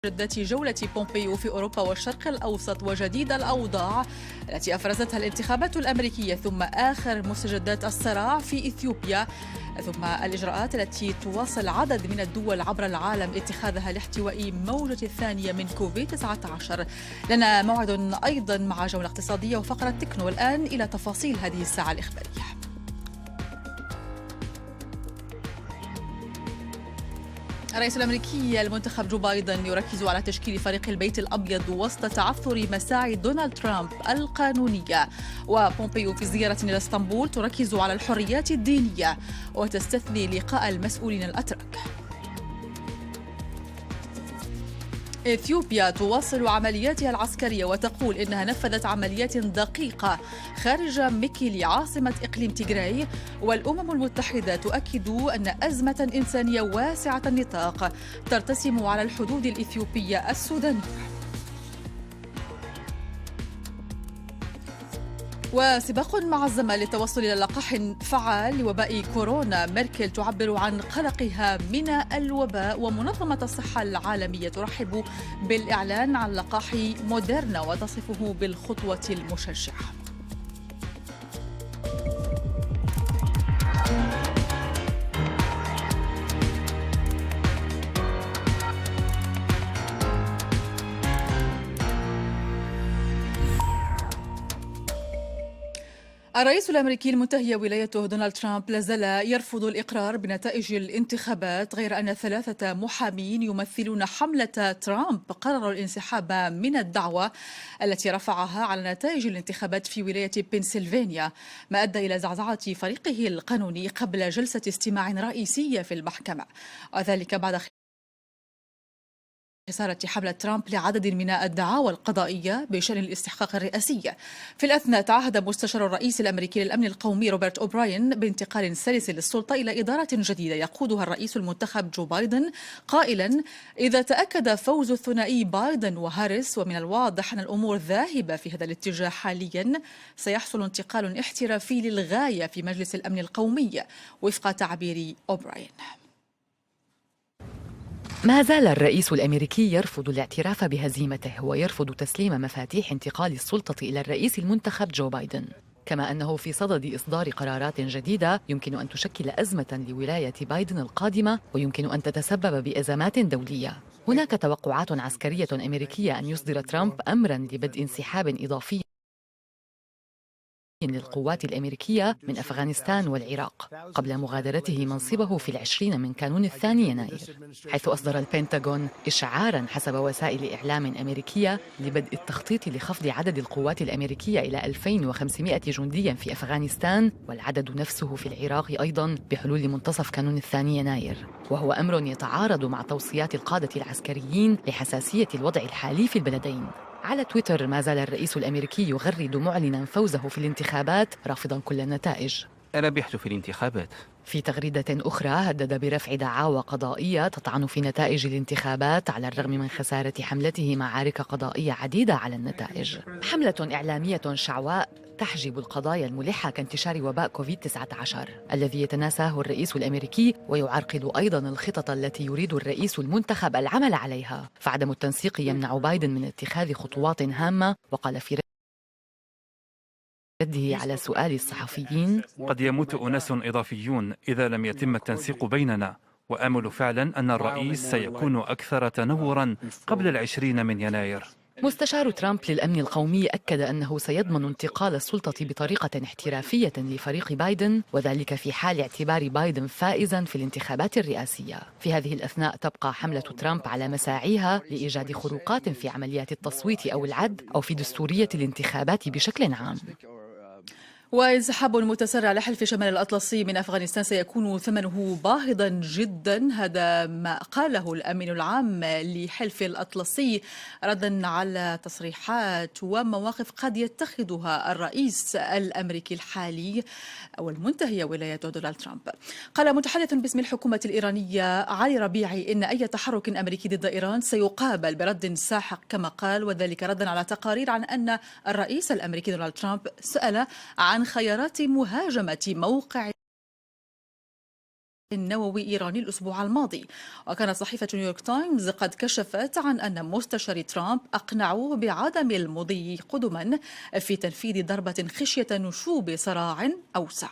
جدة جولة بومبيو في أوروبا والشرق الأوسط وجديد الأوضاع التي أفرزتها الانتخابات الأمريكية، ثم آخر مستجدات الصراع في إثيوبيا، ثم الإجراءات التي تواصل عدد من الدول عبر العالم اتخاذها لاحتواء موجة الثانية من كوفيد-19. لنا موعد أيضا مع جولة اقتصادية وفقرة تكنو. الآن إلى تفاصيل هذه الساعة الإخبارية. الرئيس الأمريكي المنتخب جو بايدن يركز على تشكيل فريق البيت الأبيض وسط تعثر مساعي دونالد ترامب القانونية. وبومبيو في زيارة إلى اسطنبول تركز على الحريات الدينية وتستثني لقاء المسؤولين الأتراك. إثيوبيا تواصل عملياتها العسكرية وتقول إنها نفذت عمليات دقيقة خارج ميكيلي عاصمة إقليم تيغراي. والأمم المتحدة تؤكد أن أزمة إنسانية واسعة النطاق ترتسم على الحدود الإثيوبية السودانية. وسباق معظم للتوصل إلى لقاح فعال لوباء كورونا. ميركل تعبر عن قلقها من الوباء، ومنظمة الصحة العالمية ترحب بالإعلان عن لقاح موديرنا وتصفه بالخطوة المشجعة. الرئيس الأمريكي المنتهي ولايته دونالد ترامب لازال يرفض الإقرار بنتائج الانتخابات، غير أن 3 محامين يمثلون حملة ترامب قرروا الانسحاب من الدعوى التي رفعها على نتائج الانتخابات في ولاية بنسلفانيا، ما أدى إلى زعزعة فريقه القانوني قبل جلسة استماع رئيسية في المحكمة، وذلك بعد خسارة حملة ترامب لعدد من الدعاوى القضائية بشأن الاستحقاق الرئاسي. في الأثناء تعهد مستشار الرئيس الأمريكي للأمن القومي روبرت أوبراين بانتقال سلس للسلطة إلى إدارة جديدة يقودها الرئيس المنتخب جو بايدن، قائلا: إذا تأكد فوز الثنائي بايدن وهاريس، ومن الواضح أن الأمور ذاهبة في هذا الاتجاه حاليا، سيحصل انتقال احترافي للغاية في مجلس الأمن القومي، وفق تعبير أوبراين. ما زال الرئيس الأمريكي يرفض الاعتراف بهزيمته ويرفض تسليم مفاتيح انتقال السلطة إلى الرئيس المنتخب جو بايدن، كما أنه في صدد إصدار قرارات جديدة يمكن أن تشكل أزمة لولاية بايدن القادمة ويمكن أن تتسبب بأزمات دولية. هناك توقعات عسكرية أمريكية أن يصدر ترامب أمراً لبدء انسحاب إضافي للقوات الأمريكية من أفغانستان والعراق قبل مغادرته منصبه في 20 من كانون الثاني يناير، حيث أصدر البنتاغون إشعاراً حسب وسائل إعلام أمريكية لبدء التخطيط لخفض عدد القوات الأمريكية إلى 2500 جندياً في أفغانستان، والعدد نفسه في العراق أيضاً بحلول منتصف كانون الثاني يناير، وهو أمر يتعارض مع توصيات القادة العسكريين لحساسية الوضع الحالي في البلدين. على تويتر ما زال الرئيس الأمريكي يغرد معلنا فوزه في الانتخابات رافضا كل النتائج. ربحت في الانتخابات. في تغريدة أخرى هدد برفع دعاوى قضائية تطعن في نتائج الانتخابات على الرغم من خسارة حملته معارك قضائية عديدة على النتائج. حملة إعلامية شعواء تحجب القضايا الملحة كانتشار وباء كوفيد-19 الذي يتناساه الرئيس الأمريكي، ويعرقل أيضا الخطط التي يريد الرئيس المنتخب العمل عليها، فعدم التنسيق يمنع بايدن من اتخاذ خطوات هامة. وقال في رده على سؤال الصحفيين: قد يموت أناس إضافيون إذا لم يتم التنسيق بيننا، وآمل فعلا أن الرئيس سيكون أكثر تنورا قبل 20 من يناير. مستشار ترامب للأمن القومي أكد أنه سيضمن انتقال السلطة بطريقة احترافية لفريق بايدن، وذلك في حال اعتبار بايدن فائزا في الانتخابات الرئاسية. في هذه الأثناء تبقى حملة ترامب على مساعيها لإيجاد خروقات في عمليات التصويت أو العد أو في دستورية الانتخابات بشكل عام. وانسحاب متسرع لحلف شمال الأطلسي من أفغانستان سيكون ثمنه باهظا جدا، هذا ما قاله الأمين العام لحلف الأطلسي ردا على تصريحات ومواقف قد يتخذها الرئيس الأمريكي الحالي أو المنتهية ولايته دونالد ترامب. قال متحدث باسم الحكومة الإيرانية علي ربيعي إن أي تحرك أمريكي ضد إيران سيقابل برد ساحق كما قال، وذلك ردا على تقارير عن أن الرئيس الأمريكي دونالد ترامب سأل عن خيارات مهاجمة موقع النووي إيراني الأسبوع الماضي. وكانت صحيفة نيويورك تايمز قد كشفت عن أن مستشار ترامب أقنعوه بعدم المضي قدما في تنفيذ ضربة خشية نشوب صراع أوسع.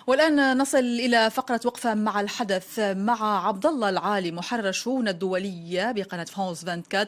والآن نصل إلى فقرة وقفة مع الحدث مع عبد الله العالي محرر الشؤون الدولية بقناة فرانس 24.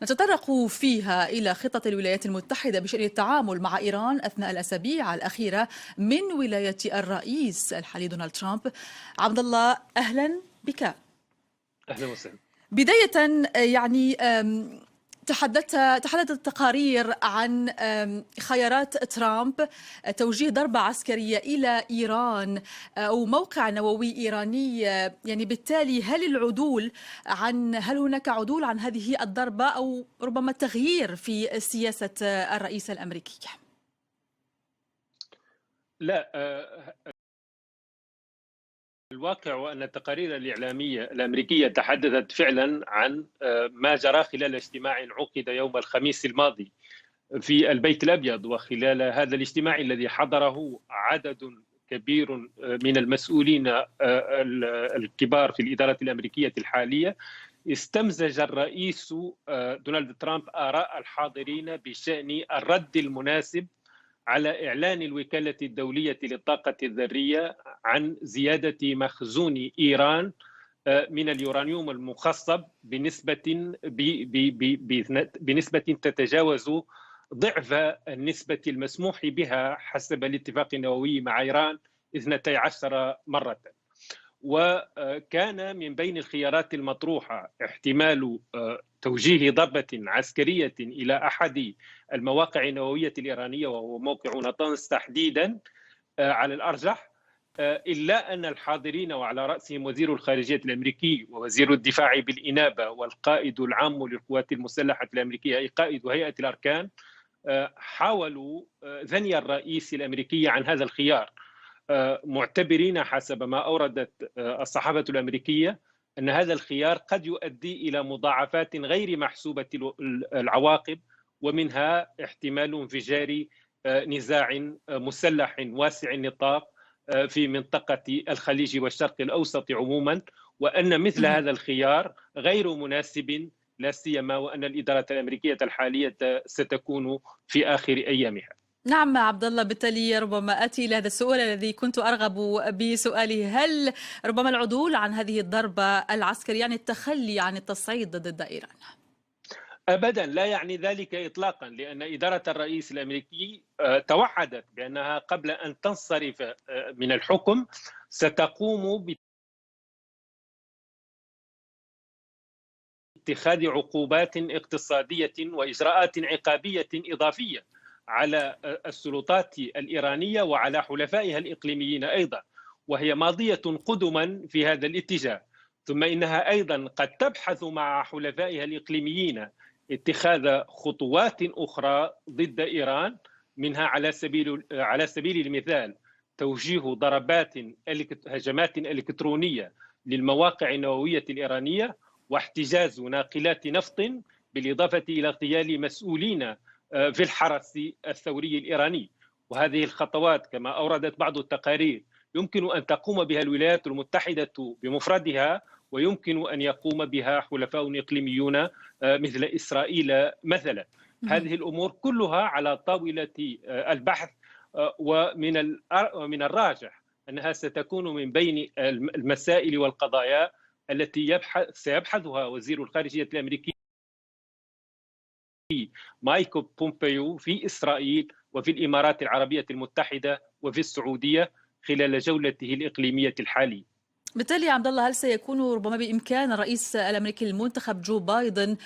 نتطرق فيها إلى خطة الولايات المتحدة بشأن التعامل مع إيران أثناء الأسابيع الأخيرة من ولاية الرئيس الحالي دونالد ترامب. عبد الله أهلا بك. أهلا وسهلا. بداية يعني تحدثت التقارير عن خيارات ترامب توجيه ضربة عسكرية إلى إيران أو موقع نووي إيراني، يعني بالتالي هل هناك عدول عن هذه الضربة أو ربما تغيير في سياسة الرئيس الأمريكي؟ لا، الواقع وأن التقارير الإعلامية الأمريكية تحدثت فعلا عن ما جرى خلال اجتماع عقد يوم الخميس الماضي في البيت الأبيض، وخلال هذا الاجتماع الذي حضره عدد كبير من المسؤولين الكبار في الإدارة الأمريكية الحالية، استمزج الرئيس دونالد ترامب آراء الحاضرين بشأن الرد المناسب على إعلان الوكالة الدولية للطاقة الذرية عن زيادة مخزون إيران من اليورانيوم المخصب بنسبة تتجاوز ضعف النسبة المسموح بها حسب الاتفاق النووي مع إيران 12 مرة. وكان من بين الخيارات المطروحة احتمال توجيه ضربة عسكرية إلى أحد المواقع النووية الإيرانية وهو موقع نطنز تحديدا على الأرجح، إلا أن الحاضرين وعلى رأسهم وزير الخارجية الأمريكي ووزير الدفاع بالإنابة والقائد العام للقوات المسلحة الأمريكية أي قائد هيئة الأركان حاولوا ثني الرئيس الأمريكي عن هذا الخيار، معتبرين حسب ما أوردت الصحافة الأمريكية أن هذا الخيار قد يؤدي إلى مضاعفات غير محسوبة العواقب، ومنها احتمال انفجار نزاع مسلح واسع النطاق في منطقة الخليج والشرق الأوسط عموما، وأن مثل هذا الخيار غير مناسب، لا سيما وأن الإدارة الأمريكية الحالية ستكون في آخر أيامها. نعم عبد الله، بالتالي ربما آتي إلى هذا السؤال الذي كنت أرغب بسؤاله، هل ربما العدول عن هذه الضربة العسكرية يعني التخلي عن التصعيد ضد إيران؟ أبدا لا يعني ذلك إطلاقا، لأن إدارة الرئيس الأمريكي توعدت بأنها قبل أن تنصرف من الحكم ستقوم باتخاذ عقوبات اقتصادية وإجراءات عقابية إضافية على السلطات الإيرانية وعلى حلفائها الإقليميين أيضا، وهي ماضية قدما في هذا الاتجاه. ثم إنها أيضا قد تبحث مع حلفائها الإقليميين اتخاذ خطوات أخرى ضد إيران، منها على سبيل المثال توجيه ضربات هجمات إلكترونية للمواقع النووية الإيرانية واحتجاز ناقلات نفط، بالإضافة إلى اغتيال مسؤولين في الحرس الثوري الإيراني. وهذه الخطوات كما أوردت بعض التقارير يمكن أن تقوم بها الولايات المتحدة بمفردها، ويمكن أن يقوم بها حلفاء إقليميون مثل إسرائيل مثلا. هذه الأمور كلها على طاولة البحث، ومن الراجح أنها ستكون من بين المسائل والقضايا التي سيبحثها وزير الخارجية الأمريكي مايك بومبيو في إسرائيل وفي الإمارات العربية المتحدة وفي السعودية خلال جولته الإقليمية الحالية. بالتالي عبد الله، هل سيكون ربما بإمكان الرئيس الأمريكي المنتخب جو بايدن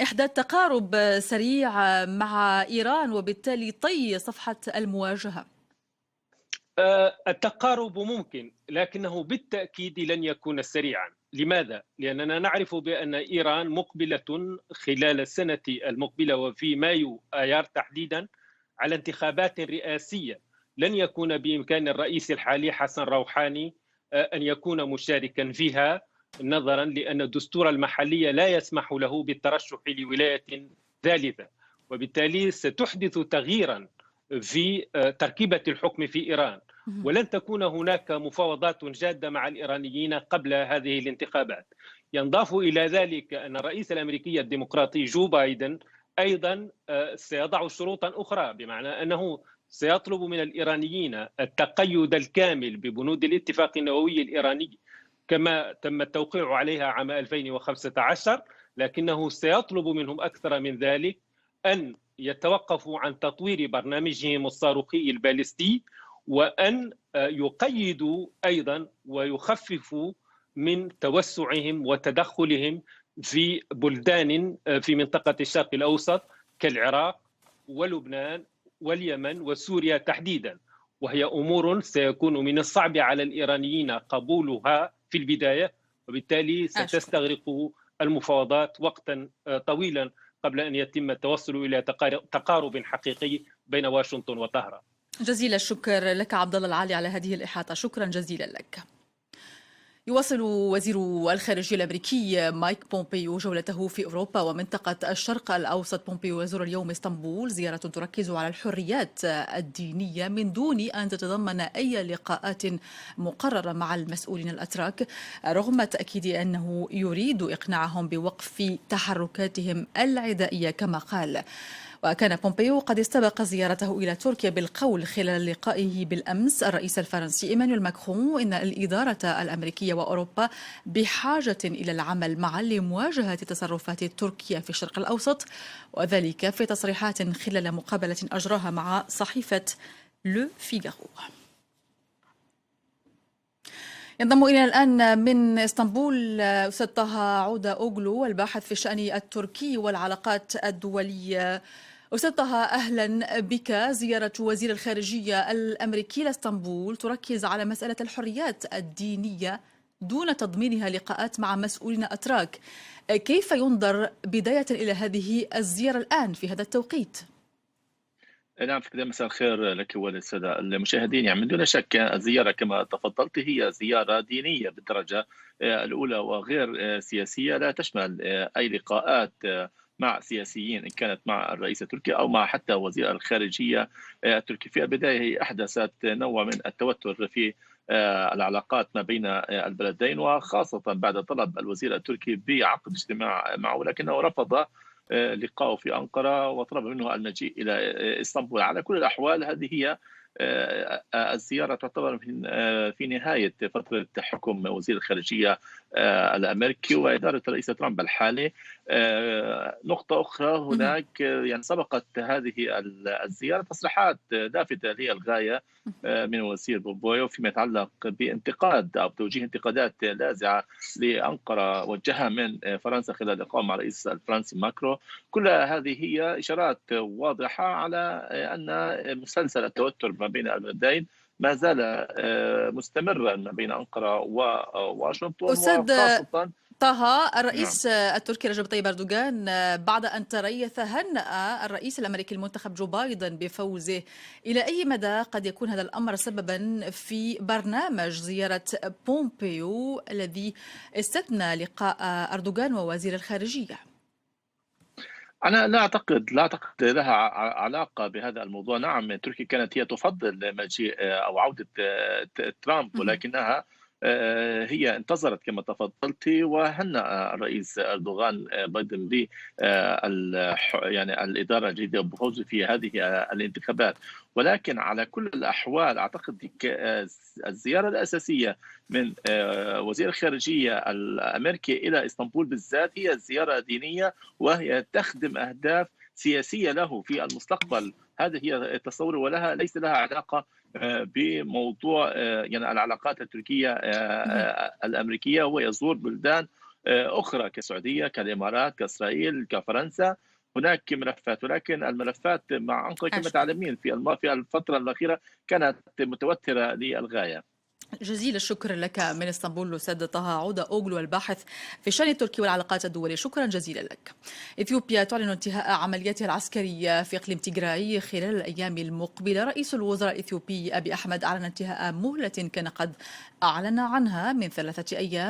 إحداث تقارب سريع مع إيران وبالتالي طي صفحة المواجهة؟ التقارب ممكن، لكنه بالتأكيد لن يكون سريعا. لماذا؟ لأننا نعرف بأن إيران مقبلة خلال السنة المقبلة وفي مايو آيار تحديدا على انتخابات رئاسية. لن يكون بإمكان الرئيس الحالي حسن روحاني أن يكون مشاركا فيها، نظرا لأن الدستور المحلي لا يسمح له بالترشح لولاية ثالثة، وبالتالي ستحدث تغييرا في تركيبة الحكم في إيران، ولن تكون هناك مفاوضات جادة مع الإيرانيين قبل هذه الانتخابات. ينضاف إلى ذلك أن الرئيس الأمريكي الديمقراطي جو بايدن أيضا سيضع شروطا أخرى، بمعنى أنه سيطلب من الإيرانيين التقيد الكامل ببنود الاتفاق النووي الإيراني كما تم التوقيع عليها عام 2015، لكنه سيطلب منهم أكثر من ذلك أن يتوقفوا عن تطوير برنامجهم الصاروخي البالستي، وأن يقيدوا أيضا ويخففوا من توسعهم وتدخلهم في بلدان في منطقة الشرق الأوسط كالعراق ولبنان واليمن وسوريا تحديدا، وهي أمور سيكون من الصعب على الإيرانيين قبولها في البداية، وبالتالي ستستغرق المفاوضات وقتا طويلا قبل أن يتم التوصل إلى تقارب حقيقي بين واشنطن وطهران. جزيل الشكر لك عبد الله العالي على هذه الإحاطة، شكرا جزيلا لك. يواصل وزير الخارجية الأمريكي مايك بومبيو جولته في أوروبا ومنطقة الشرق الأوسط. بومبيو يزور اليوم اسطنبول، زيارة تركز على الحريات الدينية من دون أن تتضمن أي لقاءات مقررة مع المسؤولين الأتراك، رغم تأكيد أنه يريد إقناعهم بوقف تحركاتهم العدائية كما قال. وكان بومبيو قد استبق زيارته إلى تركيا بالقول خلال لقائه بالأمس الرئيس الفرنسي إيمانويل ماكرون إن الإدارة الأمريكية وأوروبا بحاجة إلى العمل معا لمواجهة تصرفات تركيا في الشرق الأوسط، وذلك في تصريحات خلال مقابلة أجراها مع صحيفة لو فيغارو. ينضم إلينا الآن من اسطنبول أستاذ طه عودة أوغلو، الباحث في الشأن التركي والعلاقات الدولية. أستاذ طه، أهلا بك. زيارة وزير الخارجية الأمريكي لاسطنبول تركز على مسألة الحريات الدينية دون تضمينها لقاءات مع مسؤولين أتراك. كيف ينظر بداية إلى هذه الزيارة الآن في هذا التوقيت؟ نعم، في مساء الخير لك وللسادة المشاهدين. يعني من دون شك الزيارة كما تفضلت هي زيارة دينية بالدرجة الأولى وغير سياسية، لا تشمل أي لقاءات مع سياسيين إن كانت مع الرئيس التركي أو مع حتى وزير الخارجية التركي. في البداية هي أحدثت نوع من التوتر في العلاقات ما بين البلدين، وخاصة بعد طلب الوزير التركي بعقد اجتماع معه، لكنه رفض لقاءه في أنقرة وطلب منه المجيء إلى إسطنبول. على كل الأحوال هذه هي الزيارة تعتبر في نهاية فترة حكم وزير الخارجية الأمريكي وإدارة الرئيس ترامب الحالي. نقطة أخرى هناك، يعني سبقت هذه الزيارة تصريحات لافتة للغاية من وزير بومبيو فيما يتعلق بانتقاد أو توجيه انتقادات لاذعة لأنقرة وجهها من فرنسا خلال لقاء مع الرئيس الفرنسي ماكرون. كل هذه هي إشارات واضحة على أن مسلسل التوتر ما بين البلدين ما زال مستمرا ما بين أنقرة وواشنطن. وخاصة طه، الرئيس التركي رجب طيب أردوغان بعد أن تريث هنأ الرئيس الأمريكي المنتخب جو بايدن بفوزه. إلى أي مدى قد يكون هذا الأمر سببا في برنامج زيارة بومبيو الذي استثنى لقاء أردوغان ووزير الخارجية؟ أنا لا أعتقد لها علاقة بهذا الموضوع. نعم، تركيا كانت هي تفضل مجيء أو عودة ترامب، ولكنها هي انتظرت كما تفضلت وهنأ الرئيس أردوغان بايدن ب يعني الإدارة الجديدة بفوزه في هذه الانتخابات. ولكن على كل الأحوال أعتقد الزيارة الأساسية من وزير الخارجية الأمريكي إلى إسطنبول بالذات هي زيارة دينية، وهي تخدم أهداف سياسية له في المستقبل. هذه هي تصوري، ولها ليس لها علاقة بموضوع يعني العلاقات التركية الأمريكية. هو يزور بلدان أخرى كالسعودية كالإمارات كإسرائيل كفرنسا. هناك ملفات، ولكن الملفات مع أنقرة كما تعلمين في الفترة الأخيرة كانت متوترة للغاية. جزيل الشكر لك من اسطنبول الأستاذ طه عودة أوغلو الباحث في الشأن التركي والعلاقات الدولية، شكرا جزيلا لك. إثيوبيا تعلن انتهاء عملياتها العسكرية في إقليم تيغراي خلال الأيام المقبلة. رئيس الوزراء الإثيوبي أبي أحمد أعلن انتهاء مهلة كان قد أعلن عنها من 3 أيام